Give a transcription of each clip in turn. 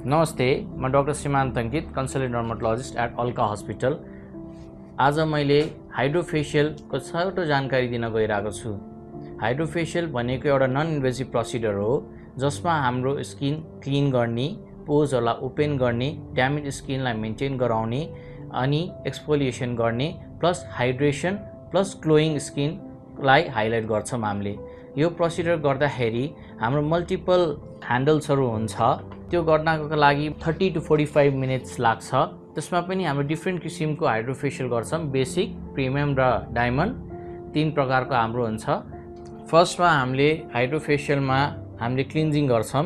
नमस्ते, म doctor Shrimant Ankit, consultant dermatologist at Alka hospital. आज मैले हाइड्रोफेसियलको छोटो जानकारी दिन गइरहेको छु। हाइड्रोफेसियल भनेको एउटा नन इन्भेसिभ प्रोसिजर हो जसमा हाम्रो स्किन क्लिन गर्ने, पोर्सहरूलाई ओपन गर्ने, ड्यामेज स्किनलाई मेन्टेन गराउने अनि एक्सफोलिएसन गर्ने प्लस हाइड्रेसन प्लस ग्लोइङ स्किनलाई हाइलाइट गर्छौँ हामीले। यो प्रोसिजर गर्दाखेरि हाम्रो मल्टिपल ह्यान्डल्सहरू हुन्छ, त्यो गर्नको लागि 30 to 45 मिनट्स लाग्छ। त्यसमा पनि हाम्रो डिफ्रेन्ट किसिमको हाइड्रोफेसियल गर्छौँ, बेसिक, प्रिमियम र डायमन्ड, 3 प्रकारको हाम्रो हुन्छ। फर्स्टमा हामीले हाइड्रोफेसियलमा हामीले क्लिन्जिङ गर्छौँ।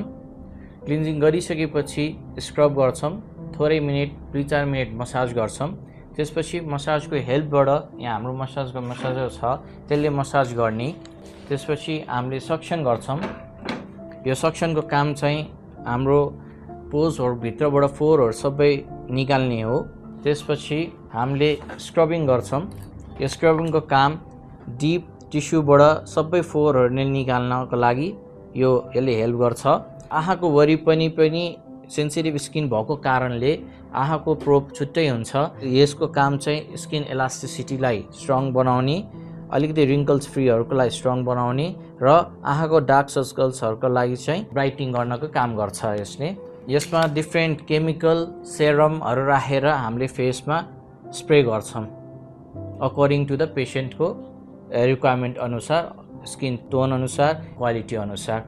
क्लिन्जिङ गरिसकेपछि स्क्रब गर्छौँ, थोरै मिनट 2-4 मिनट मसाज गर्छौँ। त्यसपछि मसाजको हेल्पबाट यहाँ हाम्रो मसाजर छ त्यसले मसाज गर्ने। त्यसपछि हामीले सक्सन गर्छौँ। यो सक्सनको काम चाहिँ हाम्रो पोर्सहरू भित्रबाट फोहोरहरू सबै निकाल्ने हो। त्यसपछि हामीले स्क्रबिङ गर्छौँ। यो स्क्रबिङको काम डिप टिस्युबाट सबै फोहोरहरू निकाल्नको लागि यसले हेल्प गर्छ। आँखाको वरिपरि पनि सेन्सिटिभ स्किन भएको कारणले आँखाको प्रोब छुट्टै हुन्छ। यसको काम चाहिँ स्किन इलास्टिसिटीलाई स्ट्रङ बनाउने, अलिकति रिङ्कल्स फ्रीहरूको लागि स्ट्रङ बनाउने र आँखाको डार्क सर्कल्सहरूको लागि चाहिँ ब्राइटिङ गर्नको काम गर्छ यसले। यसमा डिफ्रेन्ट केमिकल सेरमहरू राखेर हामीले फेसमा स्प्रे गर्छौँ अकर्डिङ टु द पेसेन्टको रिक्वायरमेन्ट अनुसार, स्किन टोन अनुसार, क्वालिटी अनुसार।